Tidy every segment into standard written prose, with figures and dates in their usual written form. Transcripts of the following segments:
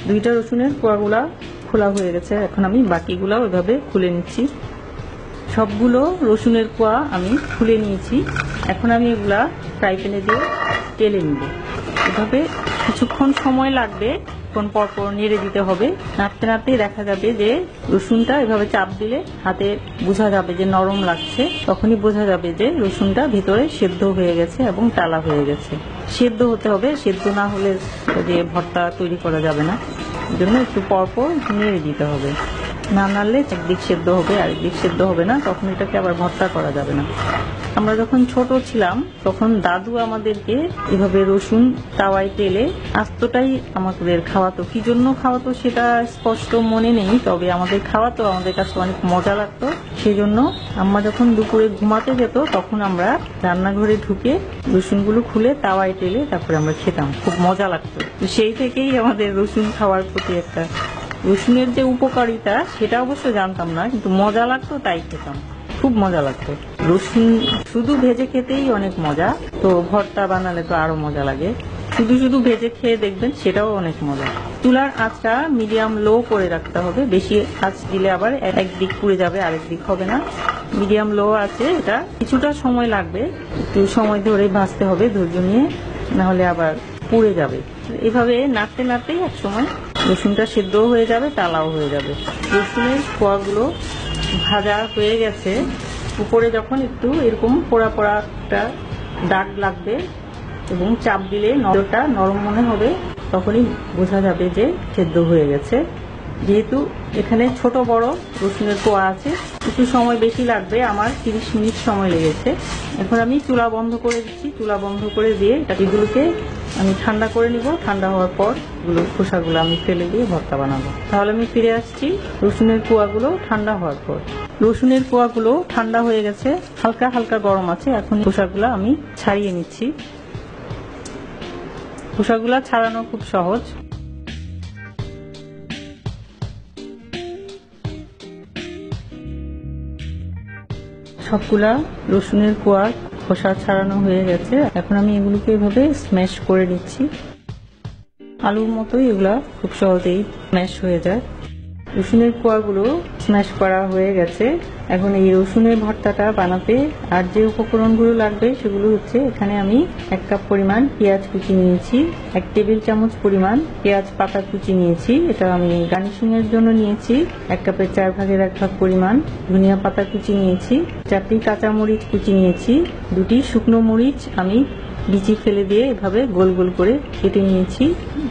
দুইটা রসুনের কোয়াগুলা খোলা হয়ে গেছে। এখন আমি বাকিগুলা ওইভাবে খুলে নিচ্ছি। সবগুলো রসুনের কোয়া আমি খুলে নিয়েছি। এখন আমি এগুলা ফ্রাই প্যানে দিয়ে তেলে নিব। এভাবে কিছুক্ষণ সময় লাগবে, কোন পরপর নেড়ে দিতে হবে। নাড়তে নাড়তেই দেখা যাবে যে রসুনটা এভাবে চাপ দিলে হাতে বোঝা যাবে যে নরম লাগছে। তখনই বোঝা যাবে যে রসুনটা ভিতরে সেদ্ধ হয়ে গেছে এবং টালা হয়ে গেছে। সেদ্ধ হতে হবে, সেদ্ধ না হলে যে ভর্তা তৈরি করা যাবে না। এই জন্য একটু পরপর নেড়ে দিতে হবে। না নাড়লে একদিক সেদ্ধ হবে, আরেকদিক সেদ্ধ হবে না, তখন এটাকে আবার ভর্তা করা যাবে না। আমরা যখন ছোট ছিলাম তখন দাদু আমাদেরকে এভাবে রসুন তাওয়ায় তেলে আস্তটাই আমাদের খাওয়াতো। কি জন্য খাওয়াতো সেটা স্পষ্ট মনে নেই, তবে আমাদের খাওয়াতো, আমাদের কাছে অনেক মজা লাগতো। সেই জন্য আম্মা যখন দুপুরে ঘুমাতে যেত তখন আমরা রান্নাঘরে ঢুকে রসুনগুলো খুলে তাওয়ায় তেলে তারপরে আমরা খেতাম। খুব মজা লাগতো। সেই থেকেই আমাদের রসুন খাওয়ার প্রতি একটা, রসুনের যে উপকারিতা সেটা অবশ্য জানতাম না, কিন্তু মজা লাগতো তাই খেতাম। খুব মজা লাগতো। রসুন শুধু ভেজে খেতেই অনেক মজা, তো ভর্তা বানালে তো আরো মজা লাগে। শুধু শুধু ভেজে খেয়ে দেখবেন, সেটাও অনেক মজা। চুলার আঁচটা মিডিয়াম লো করে রাখতে হবে। বেশি আঁচ দিলে আবার একদিক পুড়ে যাবে, আরেক দিক হবে না। মিডিয়াম লো আছে, এটা কিছুটা সময় লাগবে, একটু সময় ধরে ভাজতে হবে ধৈর্য নিয়ে, নাহলে আবার পুড়ে যাবে। এভাবে নাড়তে নাড়তেই এক সময় রসুনটা সেদ্ধও হয়ে যাবে, টালাও হয়ে যাবে। রসুনের কোয়াগুলো ভাজা হয়ে গেছে। উপরে যখন একটু এরকম পোড়া পোড়া একটা দাগ লাগবে এবং চাপ দিলে নরমটা নরম মনে হবে, তখনই বোঝা যাবে যে সেদ্ধ হয়ে গেছে। যেহেতু এখানে ছোট বড় রসুনের কোয়া আছে, একটু সময় বেশি লাগবে, আমার 30 মিনিট সময় লেগেছে। এখন আমি চুলা বন্ধ করে দিচ্ছি। চুলা বন্ধ করে দিয়ে এগুলোকে আমি ঠান্ডা করে নিব। ঠান্ডা হওয়ার পর খোসাগুলো আমি ফেলে দিয়ে ভর্তা বানাবো। তাহলে আমি ফিরে আসছি রসুনের কোয়াগুলো ঠান্ডা হওয়ার পর। রসুনের কোয়াগুলো ঠান্ডা হয়ে গেছে, হালকা হালকা গরম আছে। এখন খোসাগুলো আমি ছাড়িয়ে নিচ্ছি। খোসাগুলো ছাড়ানো খুব সহজ। সবগুলা রসুনের কোয়া খোসা ছাড়ানো হয়ে গেছে। এখন আমি এগুলোকে এভাবে স্ম্যাশ করে নিচ্ছি। আলুর মতোই এগুলা খুব সহজেই স্ম্যাশ হয়ে যায়। রসুনের কোয়াগুলো স্ম্যাশ করা হয়ে গেছে। এখন এই রসুনের ভর্তাটা বানাতে আর যে উপকরণগুলো লাগবে সেগুলো হচ্ছে, এখানে আমি 1 কাপ পরিমাণ পেঁয়াজ কুচি নিয়েছি, 1 টেবিল চামচ পরিমাণ পেঁয়াজ পাতা কুচি নিয়েছি, এটা আমি গার্নিশিং এর জন্য নিয়েছি। 1 কাপের 4 ভাগের 1 ভাগ পরিমাণ ধনিয়া পাতা কুচি নিয়েছি, 4টি কাঁচামরিচ কুচি নিয়েছি, 2টি শুকনো মরিচ আমি বিচি ফেলে দিয়ে এভাবে গোল গোল করে কেটে নিয়েছি।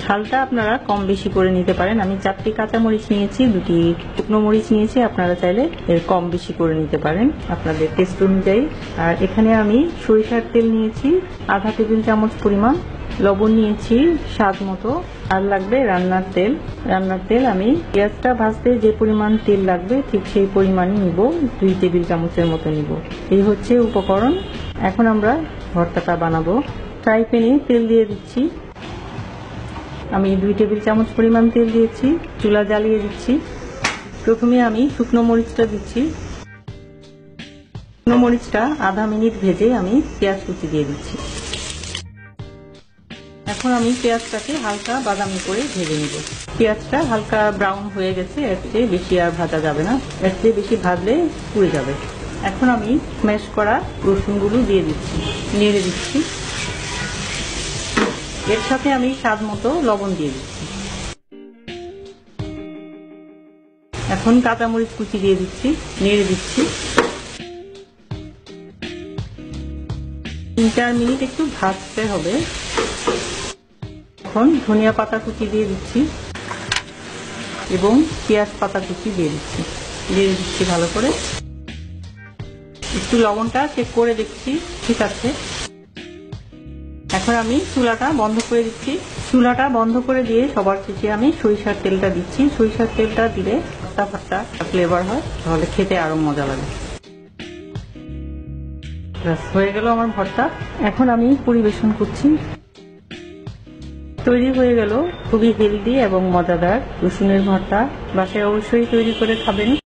ঝালটা আপনারা কম বেশি করে নিতে পারেন। আমি 4টি কাঁচামরিচ নিয়েছি, 2টি শুকনো মরিচ নিয়েছি, আপনারা চাইলে এর কম বেশি করে নিতে পারেন আপনাদের টেস্ট অনুযায়ী। আর এখানে আমি সরিষার তেল নিয়েছি আধা টেবিল চামচ পরিমাণ, লবণ নিয়েছি স্বাদ মতো, আর লাগবে রান্নার তেল। রান্নার তেল আমি পেঁয়াজটা ভাজতে যে পরিমাণ তেল লাগবে ঠিক সেই পরিমাণই নিব, 2 টেবিল চামচের মতো নিব। এই হচ্ছে উপকরণ। এখন আমরা ভর্তাটা বানাবো। ফ্রাই প্যানে তেল দিয়ে দিচ্ছি। আমি 2 টেবিল চামচ পরিমাণ তেল দিয়েছি। চুলা জ্বালিয়ে দিচ্ছি। প্রথমে আমি শুকনো মরিচটা দিচ্ছি। শুকনো মরিচটা আধা মিনিট ভেজে আমি পেঁয়াজ কুচি দিয়ে দিচ্ছি। এখন আমি পেঁয়াজটাকে হালকা বাদামি করে ভেজে নিব। পেঁয়াজটা হালকা ব্রাউন হয়ে গেছে, এর চেয়ে বেশি আর ভাজা যাবে না, এর চেয়ে বেশি ভাজলে পুড়ে যাবে। এখন আমি স্ম্যাশ করা রসুনগুলো দিয়ে দিচ্ছি, নেড়ে দিচ্ছি। এর সাথে আমি স্বাদ মতো লবণ দিয়ে দিচ্ছি। এখন কাঁচামরিচ কুচি দিয়ে দিচ্ছি, নেড়ে দিচ্ছি। 3-4 মিনিট একটু ভাজতে হবে। এখন ধনিয়া পাতা কুচি দিয়ে দিচ্ছি এবং পেঁয়াজ পাতা কুচি দিয়ে দিচ্ছি। দিয়ে দিচ্ছি ভালো করে। একটু লবণটা চেক করে দেখছি ঠিক আছে। এখন আমি চুলাটা বন্ধ করে দিচ্ছি। চুলাটা বন্ধ করে দিয়ে সবার শেষে আমি সরিষার তেলটা দিচ্ছি। সরিষার তেলটা দিলে ভর্তা ফ্লেভার হয়, তাহলে খেতে আরো মজা লাগে। হয়ে গেল আমার ভর্তা। এখন আমি পরিবেশন করছি। তৈরি হয়ে গেল খুবই হেলদি এবং মজাদার রসুনের ভর্তা। বাসায় অবশ্যই তৈরি করে খাবেন।